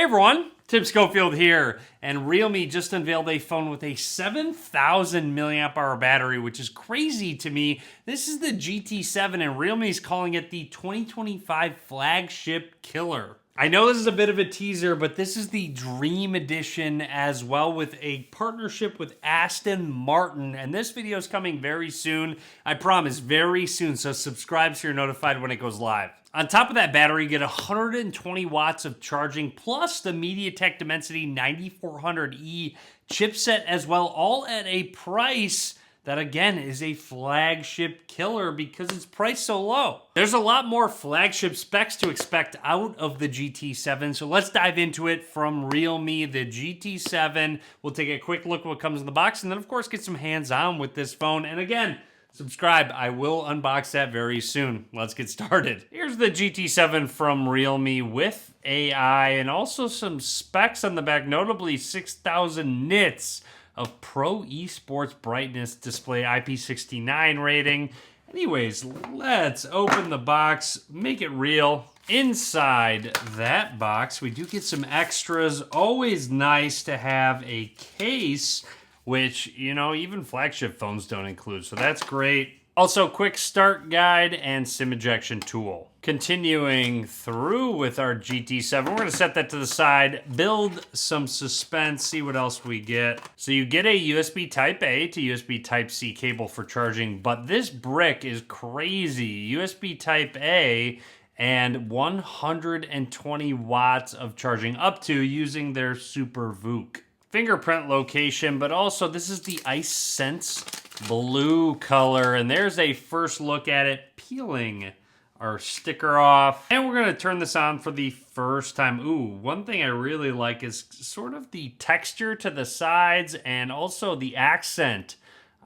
Hey everyone, Tim Schofield here, and Realme just unveiled a phone with a 7,000 milliamp hour battery, which is crazy to me. This is the GT7, and Realme is calling it the 2025 flagship killer. I know this is a bit of a teaser, but this is the Dream Edition as well, with a partnership with Aston Martin, and this video is coming very soon. I promise, very soon, so subscribe so you're notified when it goes live. On top of that battery, you get 120 watts of charging, plus the MediaTek Dimensity 9400E chipset as well, all at a price that, again, is a flagship killer because it's priced so low. There's a lot more flagship specs to expect out of the GT7, so let's dive into it from Realme, the GT7. We'll take a quick look at what comes in the box, and then, of course, get some hands-on with this phone. And again, subscribe. I will unbox that very soon. Let's get started. Here's the GT7 from Realme with AI and also some specs on the back, notably 6,000 nits of Pro Esports brightness display, IP69 rating. Anyways, let's open the box, make it real. Inside that box, we do get some extras. Always nice to have a case, which, you know, even flagship phones don't include, so that's great. Also, quick start guide and SIM ejection tool. Continuing through with our GT7, we're gonna set that to the side, build some suspense, see what else we get. So you get a USB Type-A to USB Type-C cable for charging, but this brick is crazy. USB Type-A and 120 watts of charging up to using their Super VOOC. Fingerprint location, but also this is the Ice Sense blue color, and there's a first look at it, peeling our sticker off. And we're gonna turn this on for the first time. Ooh, one thing I really like is sort of the texture to the sides and also the accent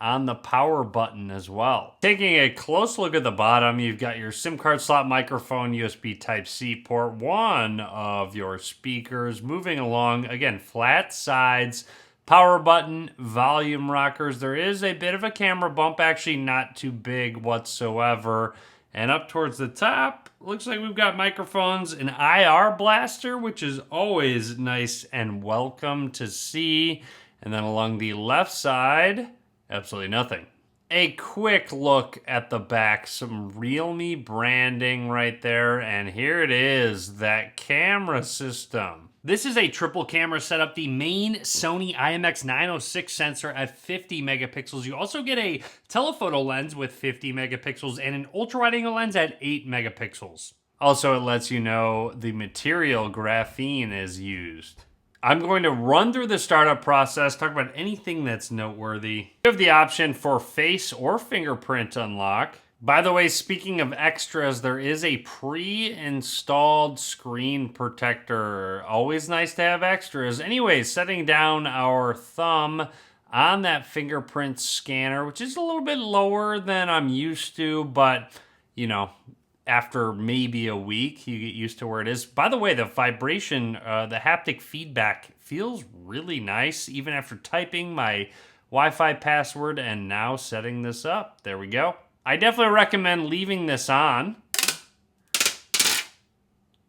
on the power button as well. Taking a close look at the bottom, you've got your SIM card slot, microphone, USB Type-C port, one of your speakers. Moving along, again, flat sides, power button, volume rockers. There is a bit of a camera bump, actually not too big whatsoever. And up towards the top, looks like we've got microphones, an IR blaster, which is always nice and welcome to see. And then along the left side, absolutely nothing. A quick look at the back, some Realme branding right there, and here it is, that camera system. This is a triple camera setup, the main Sony IMX906 sensor at 50 megapixels. You also get a telephoto lens with 50 megapixels and an ultra-wide angle lens at 8 megapixels. Also, it lets you know the material, graphene, is used. I'm going to run through the startup process, talk about anything that's noteworthy. You have the option for face or fingerprint unlock. By the way, speaking of extras, there is a pre-installed screen protector. Always nice to have extras. Anyways, setting down our thumb on that fingerprint scanner, which is a little bit lower than I'm used to, but, you know, after maybe a week, you get used to where it is. By the way, the vibration, the haptic feedback feels really nice, even after typing my Wi-Fi password and now setting this up. There we go. I definitely recommend leaving this on.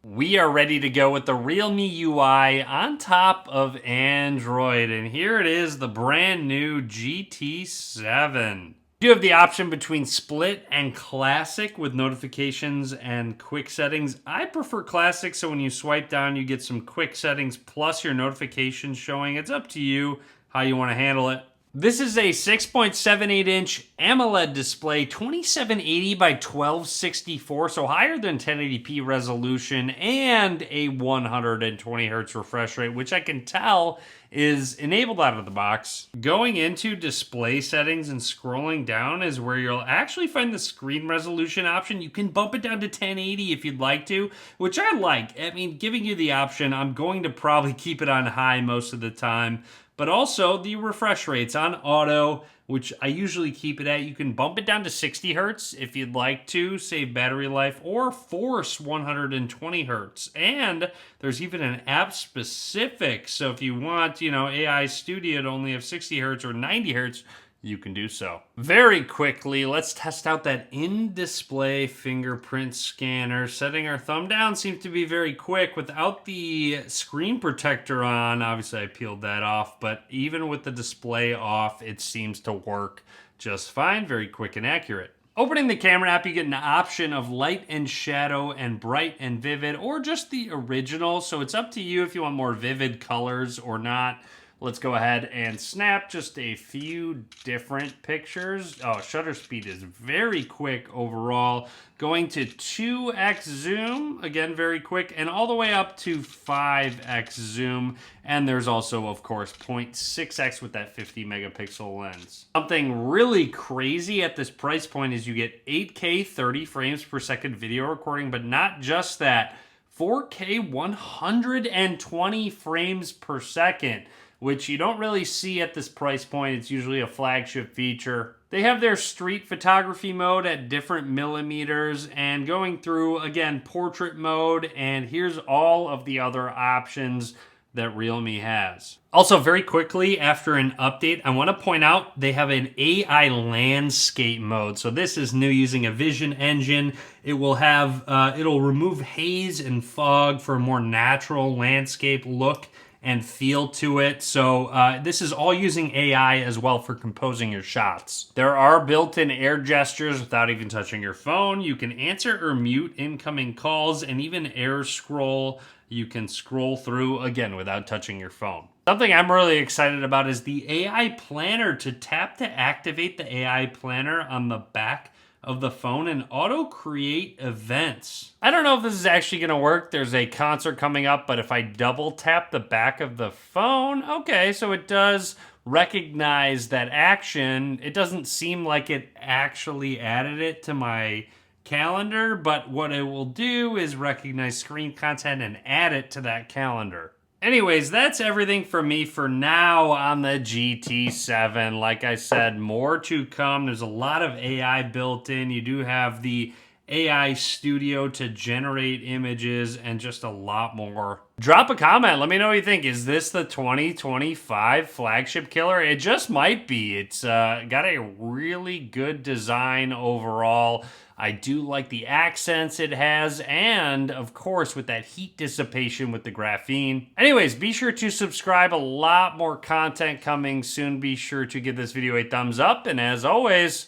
We are ready to go with the Realme UI on top of Android, and here it is, the brand new GT7. You have the option between split and classic with notifications and quick settings. I prefer classic, so when you swipe down, you get some quick settings plus your notifications showing. It's up to you how you want to handle it. This is a 6.78-inch AMOLED display, 2780 by 1264, so higher than 1080p resolution, and a 120 hertz refresh rate, which I can tell is enabled out of the box. Going into display settings and scrolling down is where you'll actually find the screen resolution option. You can bump it down to 1080 if you'd like to, which I like. I mean, giving you the option, I'm going to probably keep it on high most of the time. But also the refresh rates on auto, which I usually keep it at. You can bump it down to 60 hertz if you'd like to, save battery life, or force 120 hertz. And there's even an app specific. So if you want, you know, AI Studio to only have 60 hertz or 90 hertz, you can do so. Very quickly, let's test out that in-display fingerprint scanner. Setting our thumb down seems to be very quick without the screen protector on. Obviously, I peeled that off, but even with the display off, it seems to work just fine. Very quick and accurate. Opening the camera app, you get an option of light and shadow and bright and vivid, or just the original. So it's up to you if you want more vivid colors or not. Let's go ahead and snap just a few different pictures. Oh, shutter speed is very quick overall. Going to 2x zoom, again, very quick, and all the way up to 5x zoom. And there's also, of course, 0.6x with that 50 megapixel lens. Something really crazy at this price point is you get 8K 30 frames per second video recording, but not just that, 4K 120 frames per second, which you don't really see at this price point. It's usually a flagship feature. They have their street photography mode at different millimeters, and going through, again, portrait mode, and here's all of the other options that Realme has. Also, very quickly, after an update, I want to point out they have an AI landscape mode. So this is new, using a vision engine. It will have, it'll remove haze and fog for a more natural landscape look and feel to it. So this is all using AI as well for composing your shots. There are built-in air gestures without even touching your phone. You can answer or mute incoming calls, and even air scroll. You can scroll through, again, without touching your phone. Something I'm really excited about is the AI planner. To tap to activate the AI planner on the back of the phone and auto create events. I don't know if this is actually gonna work. There's a concert coming up, but if I double tap the back of the phone, okay, so it does recognize that action. It doesn't seem like it actually added it to my calendar, but what it will do is recognize screen content and add it to that calendar. Anyways, that's everything from me for now on the GT7. Like I said, more to come. There's a lot of AI built in. You do have the AI studio to generate images and just a lot more. Drop a comment. Let me know what you think. Is this the 2025 flagship killer? It just might be. It's got a really good design overall. I do like the accents it has, and of course with that heat dissipation with the graphene. Anyways, be sure to subscribe. A lot more content coming soon. Be sure to give this video a thumbs up, and as always,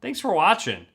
thanks for watching.